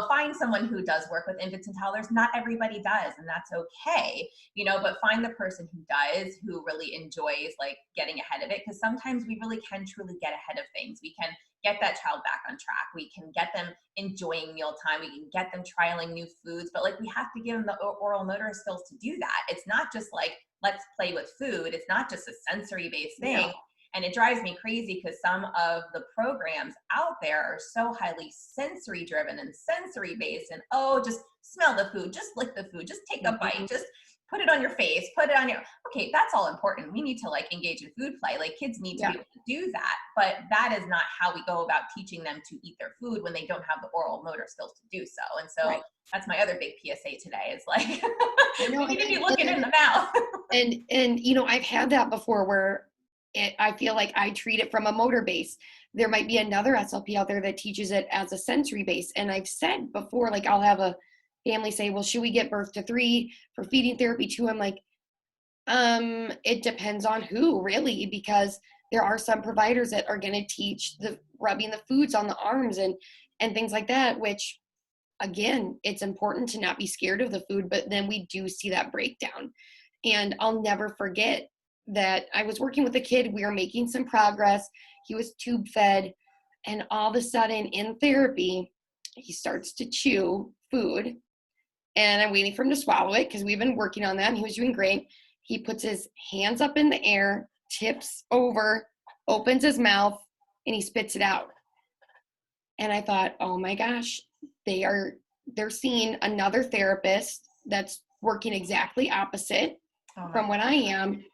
Find someone who does work with infants and toddlers. Not everybody does, and that's okay, but find the person who does, who really enjoys like getting ahead of it, because sometimes we really can truly get ahead of things. We can get that child back on track. We can get them enjoying mealtime. We can get them trialing new foods, but like we have to give them the oral motor skills to do that. It's not just like, let's play with food. It's not just a sensory based thing. No. And it drives me crazy because some of the programs out there are so highly sensory driven and sensory based, and just smell the food, just lick the food, just take a bite, just put it on your face, put it on your, okay, that's all important. We need to like engage in food play. Like kids need to be able to do that, but that is not how we go about teaching them to eat their food when they don't have the oral motor skills to do so. And so that's my other big PSA today is like, we need to be looking in the mouth. and I've had that before where I feel like I treat it from a motor base. There might be another SLP out there that teaches it as a sensory base. And I've said before, like I'll have a family say, well, should we get birth to 3 for feeding therapy 2? I'm like, it depends on who really, because there are some providers that are going to teach the rubbing the foods on the arms and things like that, which again, it's important to not be scared of the food, but then we do see that breakdown. And I'll never forget that I was working with a kid. We were making some progress. He was tube fed. And all of a sudden in therapy, he starts to chew food. And I'm waiting for him to swallow it because we've been working on that. And he was doing great. He puts his hands up in the air, tips over, opens his mouth, and he spits it out. And I thought, oh my gosh, they're seeing another therapist that's working exactly opposite from what I am.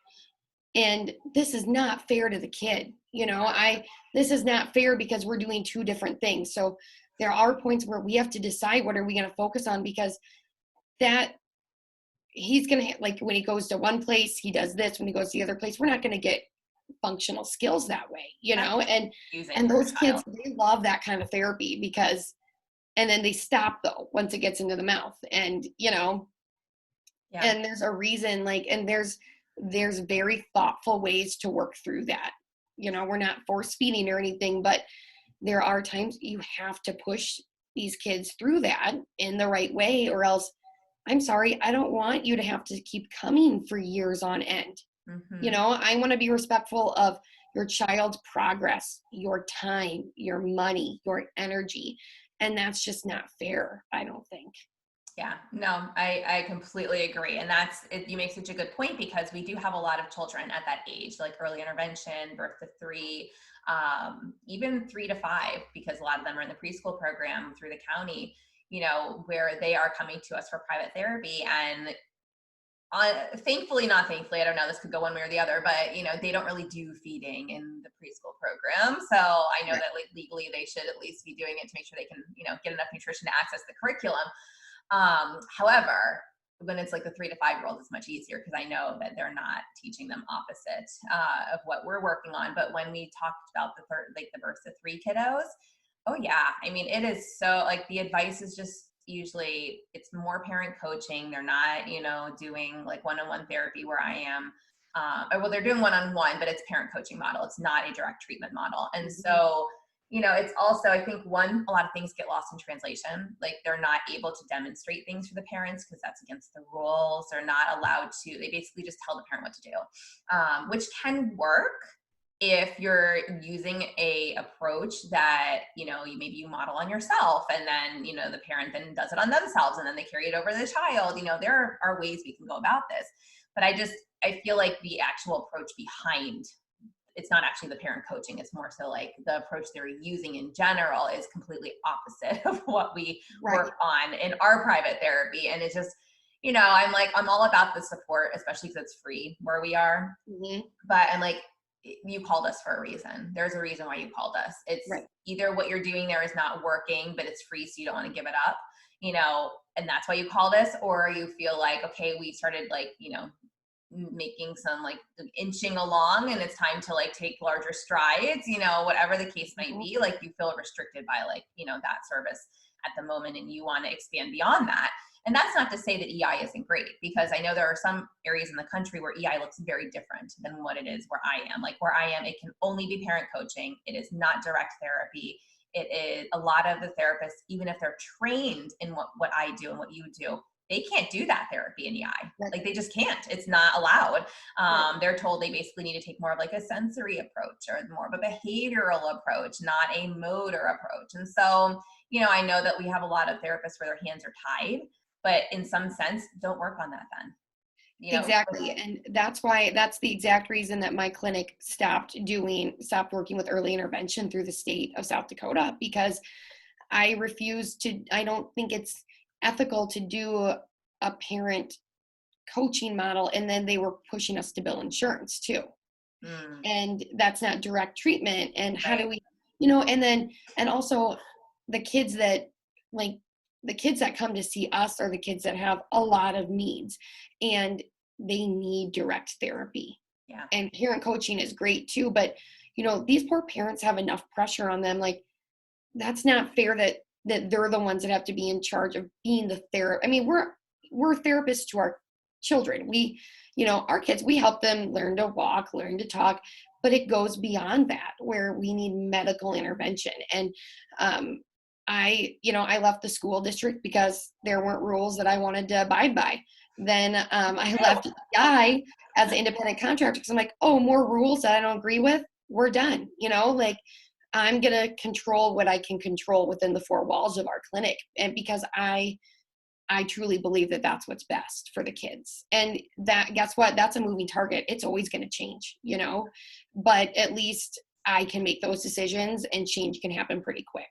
And this is not fair to the kid. This is not fair because we're doing 2 different things. So there are points where we have to decide what are we going to focus on, because that he's going to, like when he goes to one place, he does this. When he goes to the other place, we're not going to get functional skills that way, and those kids, they love that kind of therapy and then they stop though, once it gets into the mouth and, and there's a reason, and there's very thoughtful ways to work through that. We're not force feeding or anything, but there are times you have to push these kids through that in the right way, or else, I'm sorry, I don't want you to have to keep coming for years on end. I want to be respectful of your child's progress, your time, your money, your energy. And that's just not fair, I don't think. Yeah, no, I completely agree. And you make such a good point, because we do have a lot of children at that age, like early intervention, birth to 3, even 3 to 5, because a lot of them are in the preschool program through the county, where they are coming to us for private therapy. And thankfully, not thankfully, I don't know, this could go one way or the other, but they don't really do feeding in the preschool program. So I know that like legally they should at least be doing it to make sure they can, get enough nutrition to access the curriculum. However, when it's like the 3 to 5-year-old, it's much easier because I know that they're not teaching them opposite of what we're working on. But when we talked about the birth to 3 kiddos, oh yeah, I mean, it is so like the advice is just usually it's more parent coaching. They're not, doing like one-on-one therapy where I am. Well, they're doing one-on-one, but it's parent coaching model. It's not a direct treatment model. And so, it's also, I think a lot of things get lost in translation. Like they're not able to demonstrate things for the parents because that's against the rules. They're not allowed to, they basically just tell the parent what to do, which can work if you're using a approach that, maybe you model on yourself, and then, the parent then does it on themselves, and then they carry it over to the child. There are ways we can go about this, but I feel like the actual approach behind it's not actually the parent coaching. It's more so like the approach they're using in general is completely opposite of what we work on in our private therapy. And it's just, I'm all about the support, especially because it's free where we are. But I'm like, you called us for a reason. There's a reason why you called us. It's Right. either what you're doing there is not working, but it's free, so you don't want to give it up, and that's why you called us, or you feel like, okay, we started like, making some like inching along and it's time to like take larger strides, whatever the case might be, like you feel restricted by like, that service at the moment and you want to expand beyond that. And that's not to say that EI isn't great, because I know there are some areas in the country where EI looks very different than what it is where I am. Like where I am, it can only be parent coaching. It is not direct therapy. It is a lot of the therapists, even if they're trained in what I do and what you do, they can't do that therapy in EI. Like they just can't. It's not allowed. They're told they basically need to take more of like a sensory approach or more of a behavioral approach, not a motor approach. And so, I know that we have a lot of therapists where their hands are tied, but in some sense, don't work on that then. Exactly. And that's the exact reason that my clinic stopped working with early intervention through the state of South Dakota, because I don't think it's ethical to do a parent coaching model. And then they were pushing us to bill insurance too. And that's not direct treatment. And how do we, and also the kids that come to see us are the kids that have a lot of needs and they need direct therapy. Yeah. And parent coaching is great too, but these poor parents have enough pressure on them. Like that's not fair that they're the ones that have to be in charge of being the therapist. I mean, we're therapists to our children. Our kids, we help them learn to walk, learn to talk, but it goes beyond that where we need medical intervention. And, I left the school district because there weren't rules that I wanted to abide by. Then I left EI as an independent contractor because I'm like, oh, more rules that I don't agree with, we're done. I'm going to control what I can control within the four walls of our clinic. And because I truly believe that that's what's best for the kids. And guess what? That's a moving target. It's always going to change, but at least I can make those decisions and change can happen pretty quick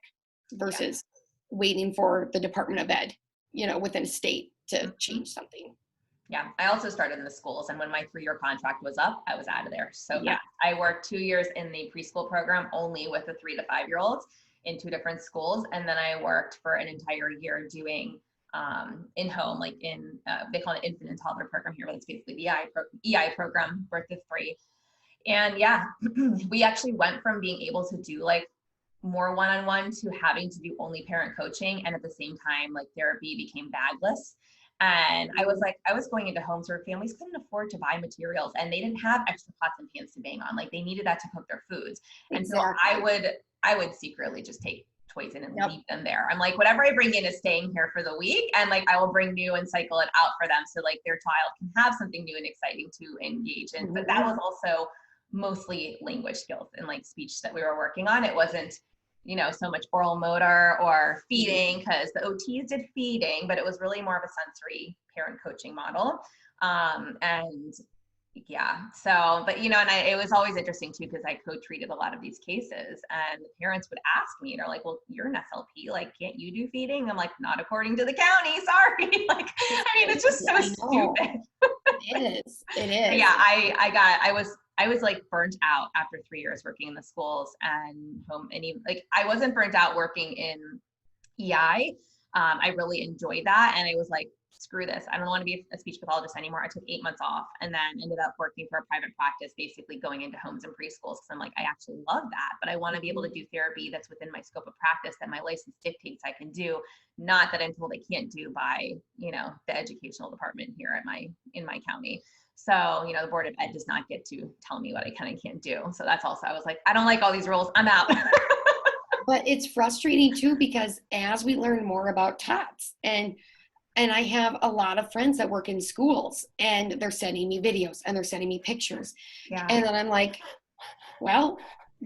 versus waiting for the Department of Ed, within a state to change something. Yeah. I also started in the schools, and when my 3-year contract was up, I was out of there. So Yeah. I worked 2 years in the preschool program only with the 3 to 5-year-olds in 2 different schools. And then I worked for an entire year doing in-home, like they call it infant and toddler program here, but it's basically the EI program, birth to 3. And yeah, we actually went from being able to do like more one-on-one to having to do only parent coaching. And at the same time, like therapy became bagless. And I was going into homes where families couldn't afford to buy materials and they didn't have extra pots and pans to bang on. Like they needed that to cook their foods. And so I would secretly just take toys in and leave them there. I'm like, whatever I bring in is staying here for the week. And like, I will bring new and cycle it out for them. So like their child can have something new and exciting to engage in. But that was also mostly language skills and like speech that we were working on. It wasn't, so much oral motor or feeding, because the OTs did feeding, but it was really more of a sensory parent coaching model. And yeah, so, but, it was always interesting too, because I co-treated a lot of these cases and the parents would ask me, they're like, well, you're an SLP, like, can't you do feeding? I'm like, not according to the county, sorry. Like, it's just so stupid. It is. But yeah, I was like burnt out after 3 years working in the schools and home, and even like I wasn't burnt out working in EI. I really enjoyed that, and I was like, screw this, I don't want to be a speech pathologist anymore. I took 8 months off and then ended up working for a private practice, basically going into homes and preschools, because I'm like, I actually love that, but I want to be able to do therapy that's within my scope of practice that my license dictates I can do, not that I'm told I can't do by the educational department here in my county. So, the Board of Ed does not get to tell me what I can and can't do. So that's also, I was like, I don't like all these rules, I'm out. But it's frustrating too, because as we learn more about TOTs, and I have a lot of friends that work in schools and they're sending me videos and they're sending me pictures. Yeah. And then I'm like, well,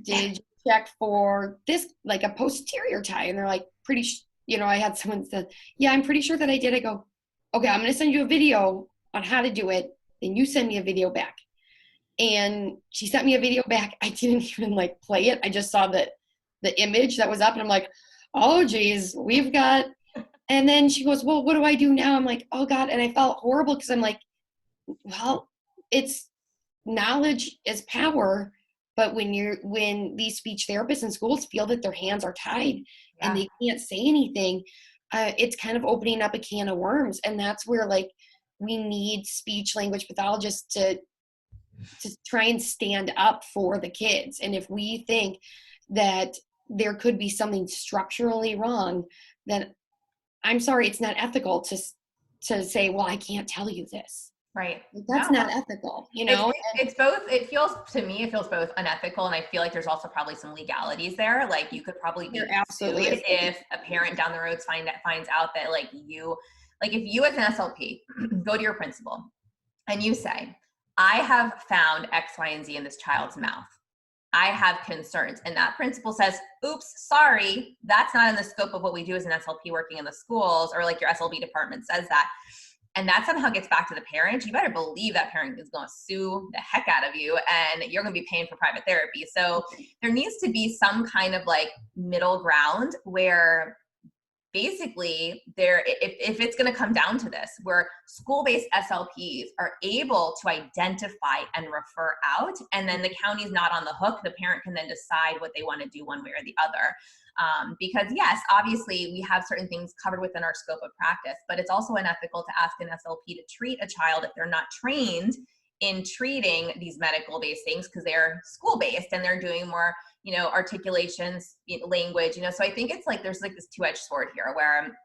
did you check for this, like a posterior tie? And they're like, I had someone said, yeah, I'm pretty sure that I did. I go, okay, I'm going to send you a video on how to do it. Then you send me a video back. And she sent me a video back. I didn't even like play it. I just saw the image that was up and I'm like, oh geez, we've got, and then she goes, well, what do I do now? I'm like, oh God. And I felt horrible because I'm like, well, it's knowledge is power. But when these speech therapists in schools feel that their hands are tied and they can't say anything, it's kind of opening up a can of worms. And that's where like we need speech language pathologists to try and stand up for the kids. And if we think that there could be something structurally wrong, then I'm sorry, it's not ethical to say, well, I can't tell you this. Right. That's not ethical, you know? It's both. It feels, to me, it feels both unethical. And I feel like there's also probably some legalities there. Like you could probably be sued if a parent down the road finds out that like if you as an SLP go to your principal and you say, I have found X, Y, and Z in this child's mouth. I have concerns. And that principal says, oops, sorry, that's not in the scope of what we do as an SLP working in the schools, or like your SLP department says that. And that somehow gets back to the parent, you better believe that parent is going to sue the heck out of you and you're going to be paying for private therapy. So there needs to be some kind of like middle ground where basically if it's going to come down to this, where school-based SLPs are able to identify and refer out, and then the county's not on the hook, the parent can then decide what they want to do one way or the other. Because yes, obviously we have certain things covered within our scope of practice, but it's also unethical to ask an SLP to treat a child if they're not trained in treating these medical-based things, because they're school-based and they're doing more, articulations, language, so I think it's like, there's like this two-edged sword here where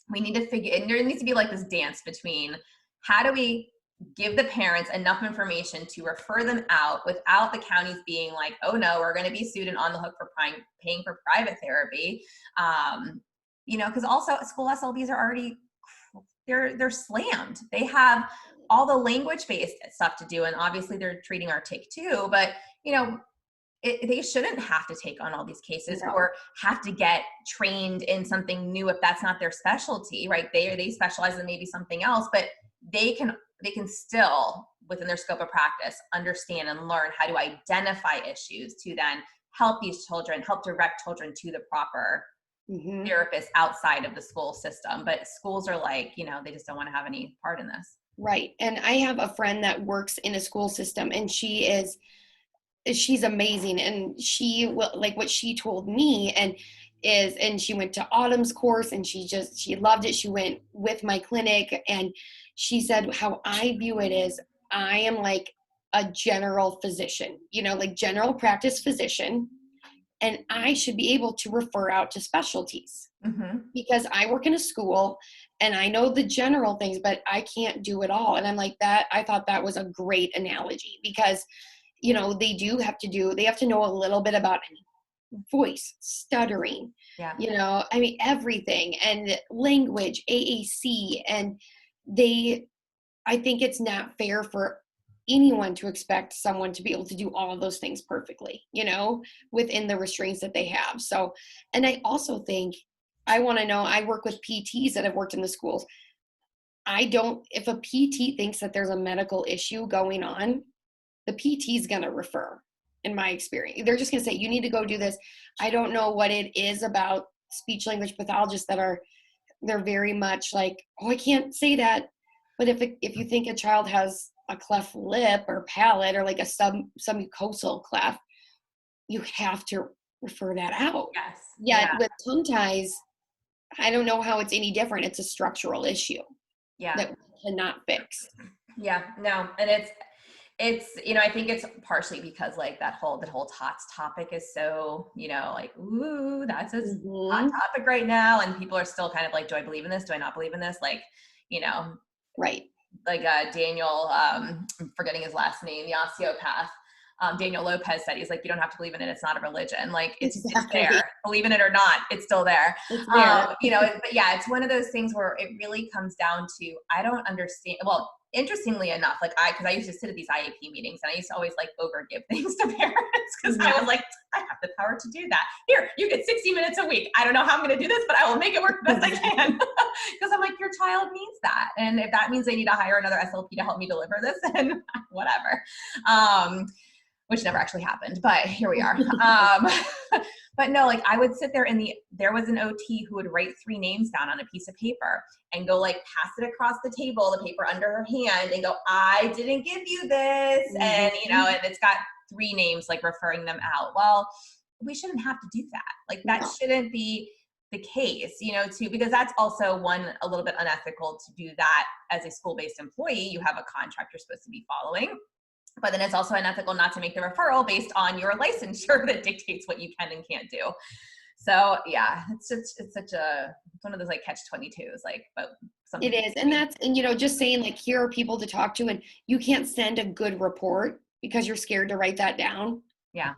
we need to figure, and there needs to be like this dance between how do we give the parents enough information to refer them out without the counties being like, oh no, we're going to be sued and on the hook for paying for private therapy. Because also school SLPs are already, they're slammed. They have all the language-based stuff to do. And obviously they're treating our TIC too, but they shouldn't have to take on all these cases or have to get trained in something new if that's not their specialty, right? They specialize in maybe something else, but they can still, within their scope of practice, understand and learn how to identify issues to then help these children, help direct children to the proper therapist outside of the school system. But schools are like, they just don't want to have any part in this. Right. And I have a friend that works in a school system, and she's amazing. And she will, like what she told me, and she went to Autumn's course and she loved it. She went with my clinic, and she said, how I view it is I am like a general physician, like general practice physician. And I should be able to refer out to specialties because I work in a school and I know the general things, but I can't do it all. And I'm like that. I thought that was a great analogy because they have to know a little bit about voice, stuttering, everything, and language, AAC. And I think it's not fair for anyone to expect someone to be able to do all of those things perfectly, within the restraints that they have. So, and I also think, I want to know, I work with PTs that have worked in the schools. If a PT thinks that there's a medical issue going on, the PT is going to refer, in my experience. They're just going to say, you need to go do this. I don't know what it is about speech language pathologists they're very much like, oh, I can't say that. But if you think a child has a cleft lip or palate or like a submucosal cleft, you have to refer that out. Yes. Yet with tongue ties, I don't know how it's any different. It's a structural issue that we cannot fix. Yeah, no. And it's, I think it's partially because like the whole TOTs topic is so, like, ooh, that's a hot topic right now. And people are still kind of like, do I believe in this? Do I not believe in this? Like, right. Like Daniel, I'm forgetting his last name, the osteopath, Daniel Lopez said, he's like, you don't have to believe in it. It's not a religion. Like it's there, believe in it or not, it's still there. It's there. But yeah, it's one of those things where it really comes down to, I don't understand. Well, interestingly enough, like because I used to sit at these IAP meetings and I used to always like overgive things to parents because I was like, I have the power to do that. Here, you get 60 minutes a week. I don't know how I'm going to do this, but I will make it work the best I can. Because I'm like, your child needs that. And if that means they need to hire another SLP to help me deliver this, then whatever. which never actually happened, but here we are. But no, like I would sit there there was an OT who would write 3 names down on a piece of paper and go like pass it across the table, the paper under her hand, and go, I didn't give you this. Mm-hmm. And, and it's got 3 names, like referring them out. Well, we shouldn't have to do that. Like that shouldn't be the case, because that's also a little bit unethical to do that as a school-based employee. You have a contract you're supposed to be following. But then it's also unethical not to make the referral based on your licensure that dictates what you can and can't do. So yeah, it's one of those like catch-22s, like, but it is. And just saying like, here are people to talk to, and you can't send a good report because you're scared to write that down. Yeah.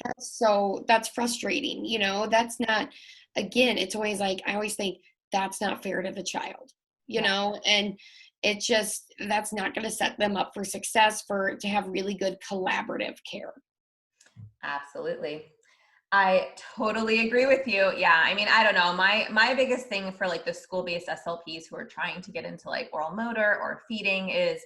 That's frustrating. That's not, again, it's always like, I always think that's not fair to the child, and it's just, that's not going to set them up for success to have really good collaborative care. Absolutely. I totally agree with you. Yeah. I mean, I don't know. My biggest thing for like the school-based SLPs who are trying to get into like oral motor or feeding is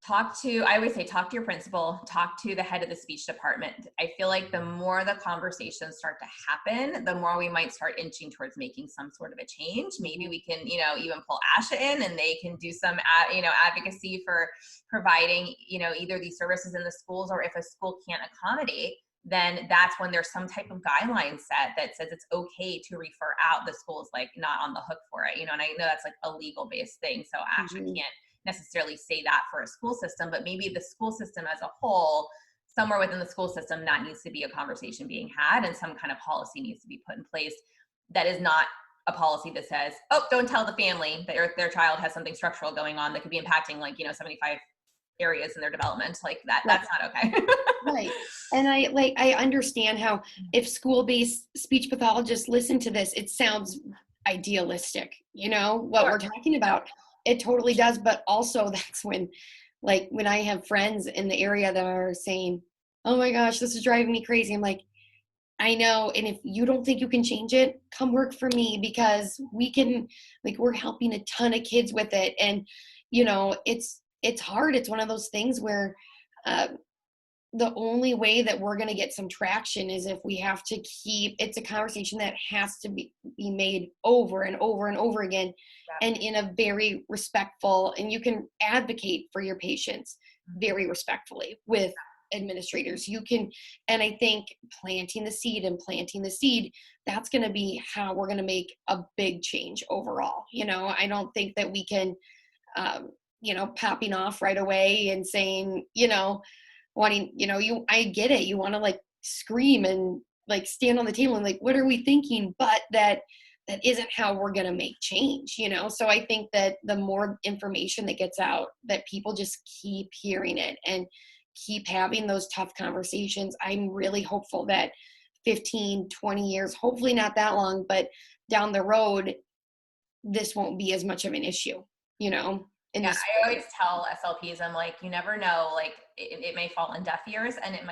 I always say, talk to your principal, talk to the head of the speech department. I feel like the more the conversations start to happen, the more we might start inching towards making some sort of a change. Maybe we can, even pull ASHA in and they can do some, advocacy for providing, either these services in the schools, or if a school can't accommodate, then that's when there's some type of guideline set that says it's okay to refer out. The school's like not on the hook for it, and I know that's like a legal based thing. So ASHA can't necessarily say that for a school system, but maybe the school system as a whole, somewhere within the school system, that needs to be a conversation being had, and some kind of policy needs to be put in place that is not a policy that says, oh, don't tell the family that their child has something structural going on that could be impacting 75 areas in their development. Like that, right. That's not okay. Right. And I understand how if school-based speech pathologists listen to this, it sounds idealistic, what Sure. we're talking about. It totally does. But also that's when I have friends in the area that are saying, oh my gosh, this is driving me crazy. I'm like, I know. And if you don't think you can change it, come work for me, because we can, we're helping a ton of kids with it. And, it's hard. It's one of those things where, the only way that we're going to get some traction is if we have to it's a conversation that has to be made over and over and over again, and in a very respectful, and you can advocate for your patients very respectfully with administrators. And I think planting the seed, that's going to be how we're going to make a big change overall. I don't think that we can, popping off right away and saying, wanting, I get it. You want to scream and stand on the table and what are we thinking? But that isn't how we're going to make change, So I think that the more information that gets out, that people just keep hearing it and keep having those tough conversations. I'm really hopeful that 15, 20 years, hopefully not that long, but down the road, this won't be as much of an issue, I always tell SLPs, I'm like, you never know, it may fall on deaf ears, and you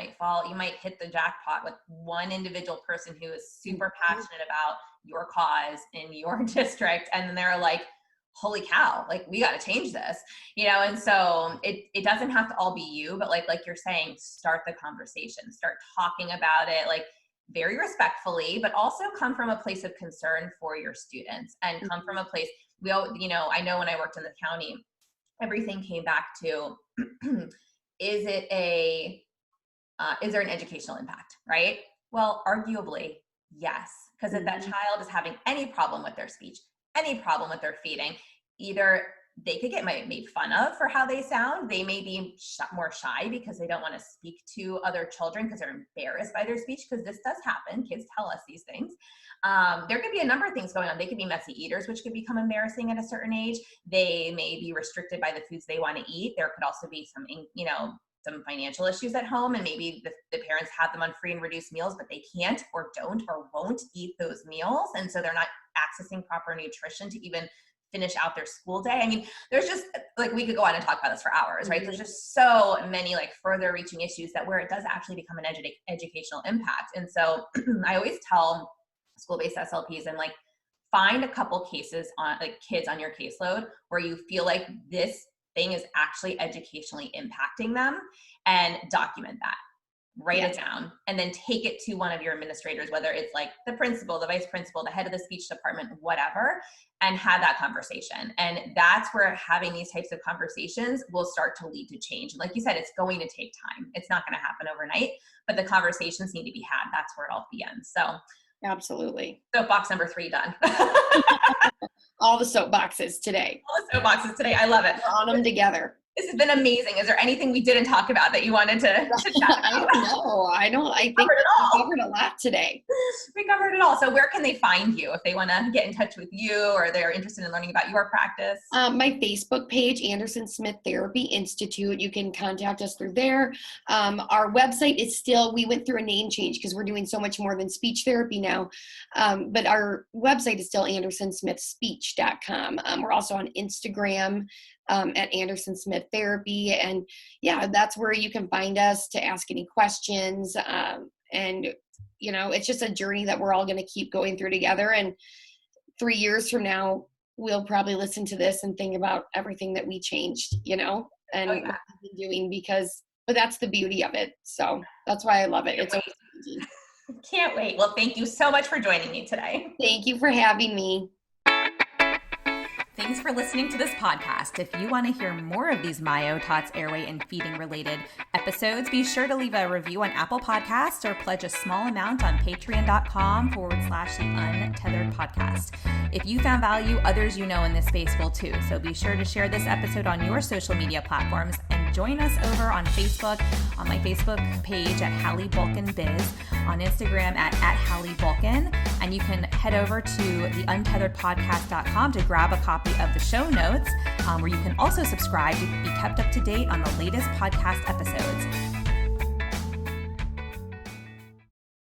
might hit the jackpot with one individual person who is super passionate about your cause in your district. And then they're like, holy cow, we got to change this, and so it doesn't have to all be you, but like you're saying, start the conversation, start talking about it, very respectfully, but also come from a place of concern for your students, and come from a place, I know when I worked in the county, everything came back to, is there an educational impact, right? Well, arguably, yes. Because if that child is having any problem with their speech, any problem with their feeding, either they could get made fun of for how they sound. They may be more shy because they don't want to speak to other children because they're embarrassed by their speech, because this does happen. Kids tell us these things. There could be a number of things going on. They could be messy eaters, which could become embarrassing at a certain age. They may be restricted by the foods they want to eat. There could also be some financial issues at home, and maybe the parents have them on free and reduced meals, but they can't or don't or won't eat those meals. And so they're not accessing proper nutrition to even finish out their school day. I mean, there's just we could go on and talk about this for hours, right? There's just so many further reaching issues where it does actually become an educational impact. And so I always tell school-based SLPs, and find a couple cases on kids on your caseload where you feel like this thing is actually educationally impacting them, and document that. write it down, and then take it to one of your administrators, whether it's like the principal, the vice principal, the head of the speech department, whatever, and have that conversation. And that's where having these types of conversations will start to lead to change. And like you said, it's going to take time. It's not going to happen overnight, but the conversations need to be had. That's where it all begins. So absolutely. Soapbox number 3 done. All the soapboxes today. All the soapboxes today. I love it. We're on them together. This has been amazing. Is there anything we didn't talk about that you wanted to chat about? I think we covered a lot today. We covered it all. So where can they find you if they want to get in touch with you or they're interested in learning about your practice? My Facebook page, Anderson-Smith Therapy Institute. You can contact us through there. Our website is still, we went through a name change because we're doing so much more than speech therapy now. But our website is still andersonsmithspeech.com. We're also on Instagram at Anderson Smith Therapy. And yeah, that's where you can find us to ask any questions. And, it's just a journey that we're all going to keep going through together. And 3 years from now, we'll probably listen to this and think about everything that we changed, and what we've been doing but that's the beauty of it. So that's why I love it. It's always changing. Can't wait. Well, thank you so much for joining me today. Thank you for having me. Thanks for listening to this podcast. If you want to hear more of these myo, TOTs, airway, and feeding related episodes, be sure to leave a review on Apple Podcasts or pledge a small amount on patreon.com/the Untethered Podcast. If you found value, others in this space will too. So be sure to share this episode on your social media platforms and join us over on Facebook, on my Facebook page at Hallie Bulkin Biz, on Instagram at Hallie Bulkin, and you can head over to theuntetheredpodcast.com to grab a copy of the show notes, where you can also subscribe to be kept up to date on the latest podcast episodes.